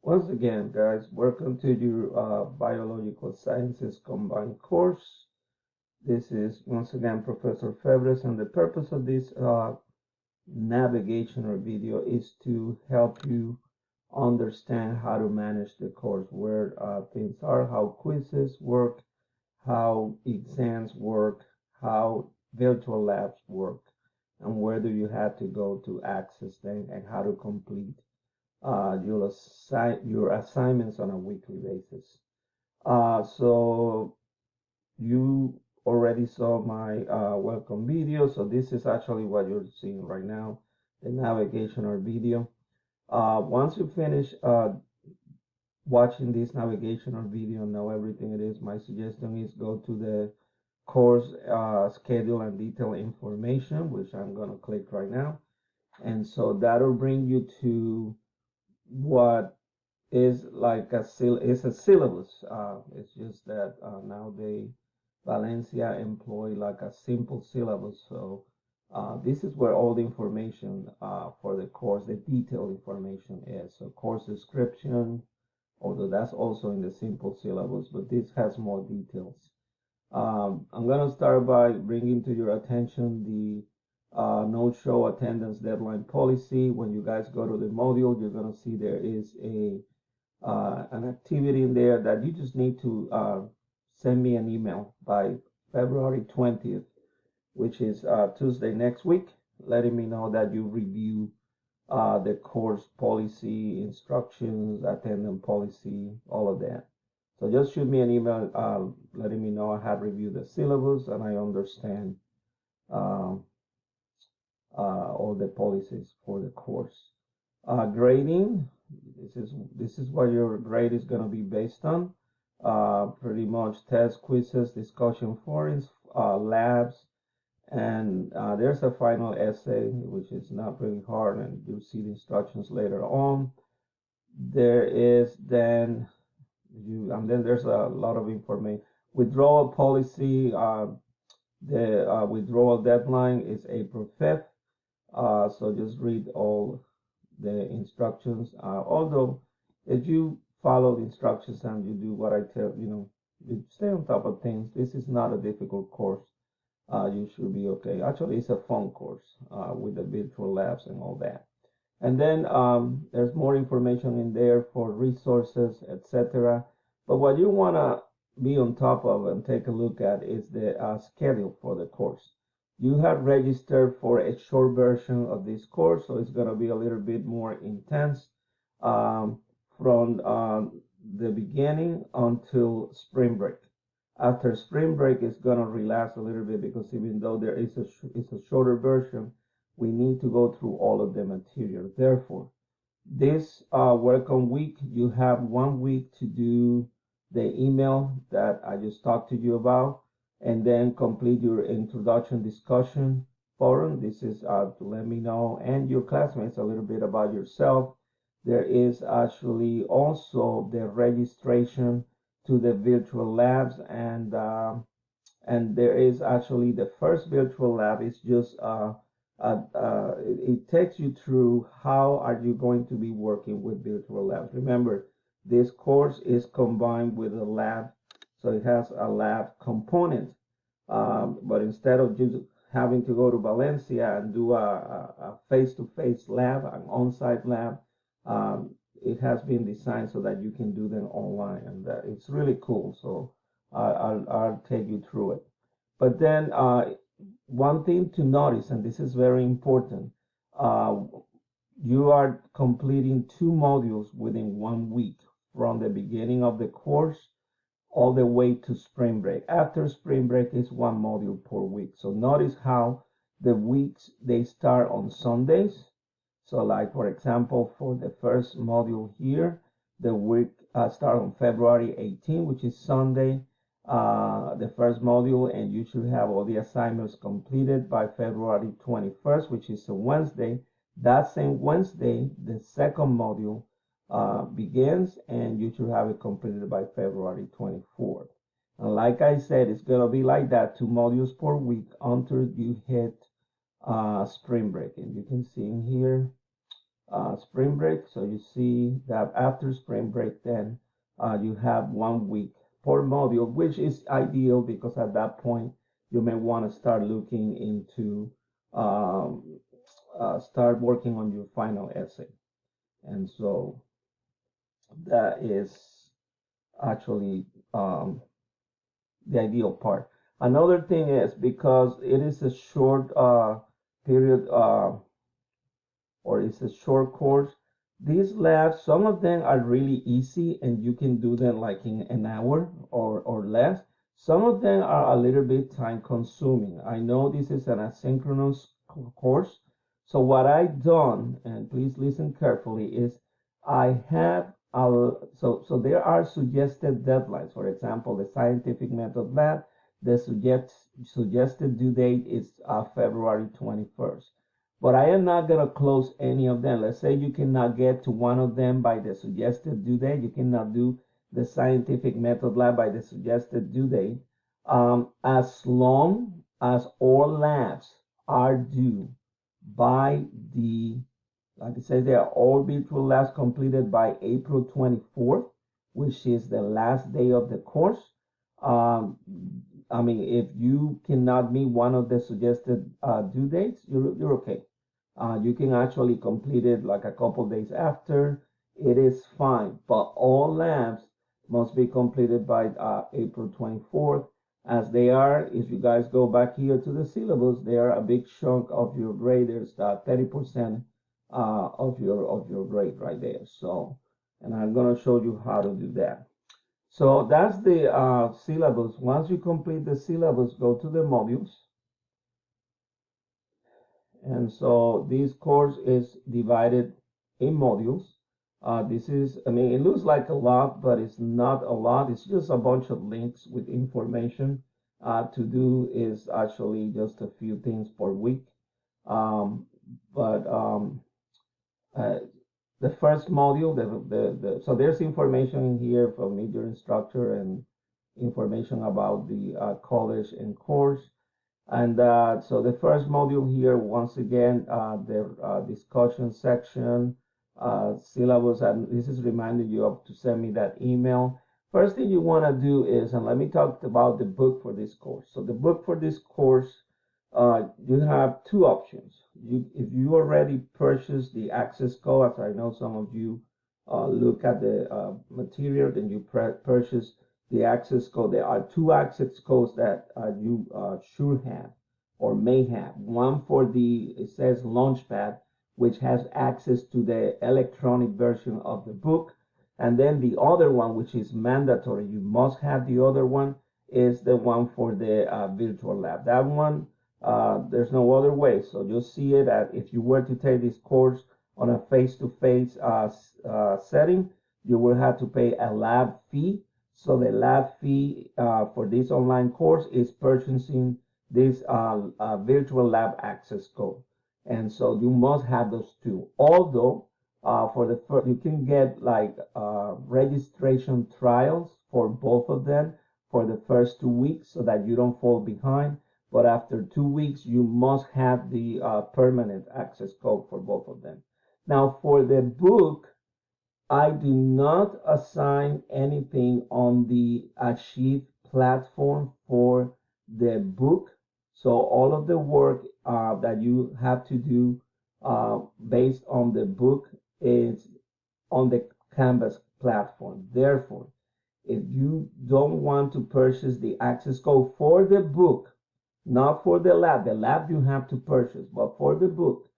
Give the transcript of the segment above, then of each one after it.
Once again, guys, welcome to your Biological Sciences Combined course. This is once again Professor Febres, and the purpose of this navigation or video is to help you understand how to manage the course, where things are, how quizzes work, how exams work, how virtual labs work, and where do you have to go to access them, and how to complete your assignments on a weekly basis. So you already saw my welcome video. So this is actually what you're seeing right now, the navigational video. Once you finish watching this navigational video and know everything it is, my suggestion is go to the course schedule and detail information, which I'm going to click right now. And so that'll bring you to what is like a syllabus. It's just that now Valencia employ like a simple syllabus. So this is where all the information for the course, the detailed information is. So course description, although that's also in the simple syllabus, but this has more details. I'm gonna start by bringing to your attention the no-show attendance deadline policy. When you guys go to the module, you're gonna see there is an activity in there that you just need to send me an email by February 20th, which is Tuesday next week, letting me know that you review the course policy, instructions, attendance policy, all of that. So just shoot me an email letting me know I have reviewed the syllabus and I understand all the policies for the course. Grading, this is what your grade is going to be based on. Pretty much test, quizzes, discussion forums, labs, and there's a final essay, which is not really hard, and you'll see the instructions later on. There is then there's a lot of information. Withdrawal policy, the withdrawal deadline is April 5th. So just read all the instructions. Although if you follow the instructions and you do what I tell, you stay on top of things. This is not a difficult course. You should be okay. Actually, it's a fun course with the virtual labs and all that. And then there's more information in there for resources, etc. But what you want to be on top of and take a look at is the schedule for the course. You have registered for a short version of this course, so it's going to be a little bit more intense from the beginning until spring break. After spring break, it's going to relax a little bit because even though there is it's a shorter version, we need to go through all of the material. Therefore, this welcome week, you have 1 week to do the email that I just talked to you about, and then complete your introduction discussion forum. This is to let me know and your classmates a little bit about yourself. There is actually also the registration to the virtual labs, and there is actually the first virtual lab is just it takes you through how are you going to be working with virtual labs. Remember, this course is combined with a lab, so it has a lab component. But instead of just having to go to Valencia and do a face-to-face lab, an on-site lab, it has been designed so that you can do them online, and it's really cool. So I'll take you through it. But then one thing to notice, and this is very important, you are completing 2 modules within 1 week from the beginning of the course all the way to spring break. After spring break is 1 module per week. So notice how the weeks, they start on Sundays. So like, for example, for the first module here, the week start on February 18, which is Sunday, the first module, and you should have all the assignments completed by February 21st, which is a Wednesday. That same Wednesday, the second module begins, and you should have it completed by February 24th. And like I said, it's going to be like that, 2 modules per week until you hit spring break. And you can see in here, spring break. So you see that after spring break, then you have 1 week per module, which is ideal because at that point you may want to start looking into start working on your final essay. And so that is actually the ideal part. Another thing is because it is a short period or it's a short course, these labs, some of them are really easy and you can do them like in an hour or less. Some of them are a little bit time consuming. I know this is an asynchronous course. So what I've done, and please listen carefully, is I have so there are suggested deadlines. For example, the scientific method lab, the suggested due date is February 21st. But I am not going to close any of them. Let's say you cannot get to one of them by the suggested due date. You cannot do the scientific method lab by the suggested due date. As long as all labs are due by like I said, they are all virtual labs completed by April 24th, which is the last day of the course. Um, I mean, if you cannot meet one of the suggested due dates, you're okay. You can actually complete it like a couple days after. It is fine, but all labs must be completed by April 24th, as they are. If you guys go back here to the syllabus, they are a big chunk of your grade. There's 30% of your grade right there. So, and I'm gonna show you how to do that. So that's the syllabus. Once you complete the syllabus, go to the modules. And so this course is divided in modules. This is, I mean, it looks like a lot, but it's not a lot. It's just a bunch of links with information. To do is actually just a few things per week. Um, but uh, the first module, so there's information in here from major instructor and information about the college and course. And so the first module here, once again, the discussion section, syllabus, and this is reminding you of to send me that email. First thing you want to do is, and let me talk about the book for this course. So the book for this course, you have two options. If you already purchased the access code, as I know some of you look at the material, then you purchase the access code. There are two access codes that you should have or may have. One for it says Launchpad, which has access to the electronic version of the book. And then the other one, which is mandatory, you must have the other one, is the one for the virtual lab. That one, there's no other way. So you'll see it at, if you were to take this course on a face-to-face setting, you will have to pay a lab fee. So the lab fee for this online course is purchasing this virtual lab access code. And so you must have those two. Although for the first, you can get like registration trials for both of them for the first 2 weeks so that you don't fall behind. But after 2 weeks, you must have the permanent access code for both of them. Now for the book, I do not assign anything on the Achieve platform for the book. So all of the work that you have to do based on the book is on the Canvas platform. Therefore, if you don't want to purchase the access code for the book, not for the lab you have to purchase, but for the book,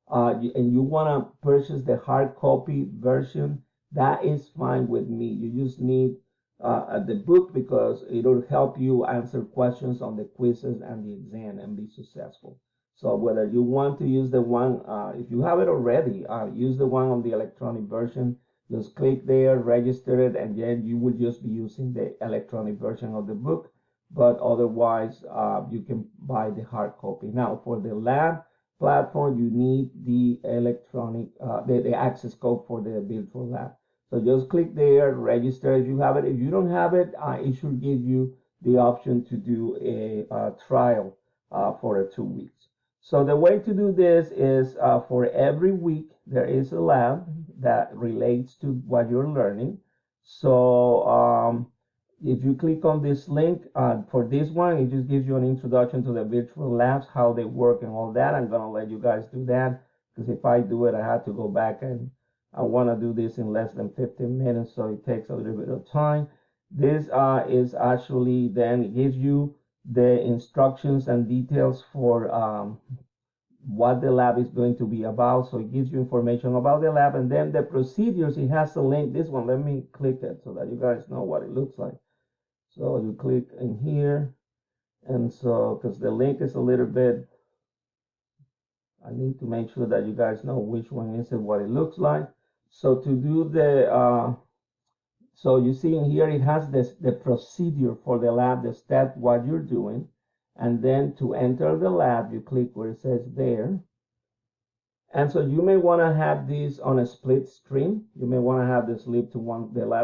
and you want to purchase the hard copy version, that is fine with me. You just need the book because it'll help you answer questions on the quizzes and the exam and be successful. So whether you want to use the one, if you have it already, use the one on the electronic version. Just click there, register it, and then you will just be using the electronic version of the book. But otherwise, you can buy the hard copy. Now, for the lab platform, you need the electronic, the access code for the virtual lab. So just click there, register if you have it. If you don't have it, it should give you the option to do a trial for 2 weeks. So the way to do this is for every week, there is a lab that relates to what you're learning. So if you click on this link for this one, it just gives you an introduction to the virtual labs, how they work and all that. I'm going to let you guys do that because if I do it, I have to go back and I want to do this in less than 15 minutes. So it takes a little bit of time. This is actually then it gives you the instructions and details for what the lab is going to be about. So it gives you information about the lab and then the procedures. It has a link. This one, let me click it so that you guys know what it looks like. So you click in here, and so because the link is a little bit, I need to make sure that you guys know which one is it, what it looks like. So to do the so you see in here, it has the procedure for the lab, the step, what you're doing. And then to enter the lab, you click where it says there. And so you may want to have this on a split screen. You may want to have this lab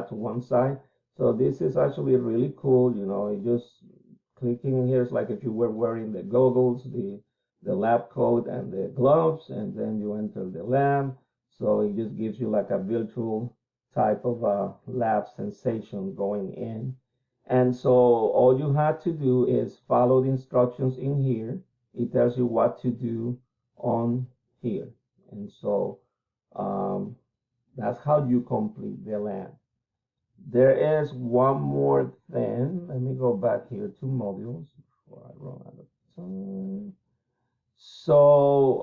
to one side. So this is actually really cool. You know, just clicking in here is like if you were wearing the goggles, the lab coat and the gloves, and then you enter the lab. So it just gives you like a virtual type of lab sensation going in. And so all you have to do is follow the instructions in here. It tells you what to do on here. And so that's how you complete the lab. There is one more thing. Let me go back here to modules before I run out of time. So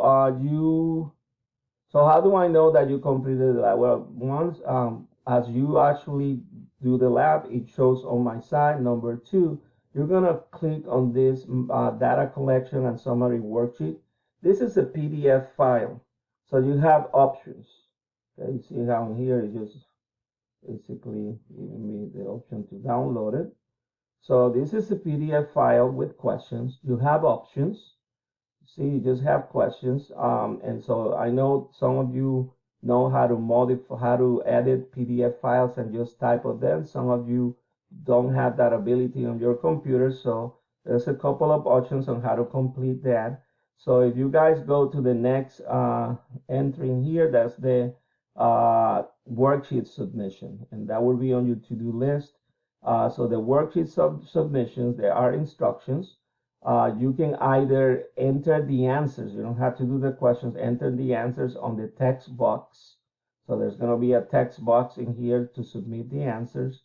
so how do I know that you completed the lab? Well, once as you actually do the lab, it shows on my side. Number two, you're gonna click on this data collection and summary worksheet. This is a PDF file, so you have options. Okay, you see how here it just basically giving me the option to download it. So this is a PDF file with questions. You have options. See, you just have questions. And so I know some of you know how to modify, how to edit PDF files and just type of them. Some of you don't have that ability on your computer. So there's a couple of options on how to complete that. So if you guys go to the next entry in here, that's the worksheet submission, and that will be on your to-do list. So the worksheet submissions, there are instructions. You can either enter the answers. You don't have to do the questions. Enter the answers on the text box. So there's going to be a text box in here to submit the answers.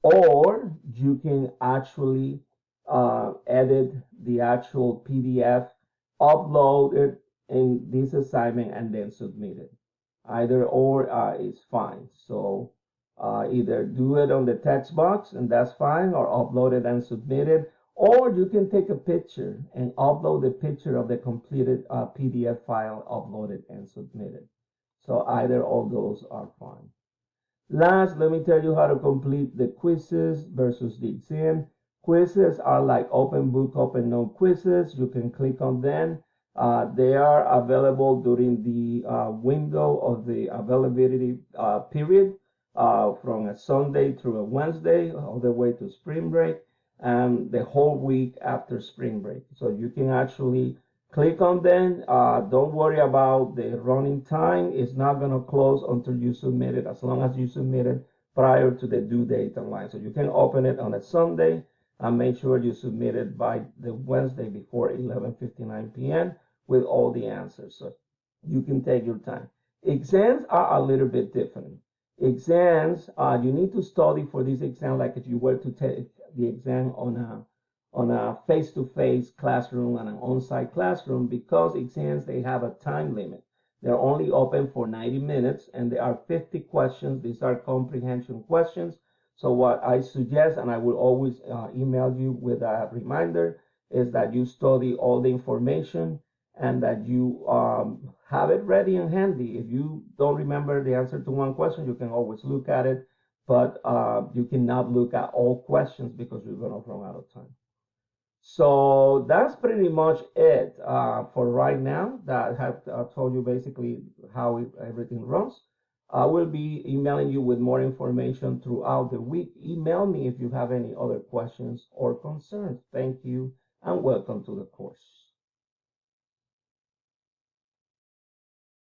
Or you can actually edit the actual PDF, upload it in this assignment, and then submit it. Either or is fine. So either do it on the text box, and that's fine, or upload it and submit it. Or you can take a picture and upload the picture of the completed PDF file, upload it and submit it. So either all those are fine. Last, let me tell you how to complete the quizzes versus the exam. Quizzes are like open book, open note quizzes. You can click on them. They are available during the window of the availability period from a Sunday through a Wednesday all the way to spring break, and the whole week after spring break. So you can actually click on them. Don't worry about the running time. It's not going to close until you submit it, as long as you submit it prior to the due date online. So you can open it on a Sunday and make sure you submit it by the Wednesday before 11:59 p.m. with all the answers. So you can take your time. Exams are a little bit different. Exams, you need to study for this exam like if you were to take the exam on a face-to-face classroom and an on-site classroom, because exams, they have a time limit. They're only open for 90 minutes and there are 50 questions. These are comprehension questions. So what I suggest, and I will always email you with a reminder, is that you study all the information and that you have it ready and handy. If you don't remember the answer to one question, you can always look at it, but you cannot look at all questions because you're going to run out of time. So that's pretty much it for right now. That I have told you basically how everything runs. I will be emailing you with more information throughout the week. Email me if you have any other questions or concerns. Thank you and welcome to the course.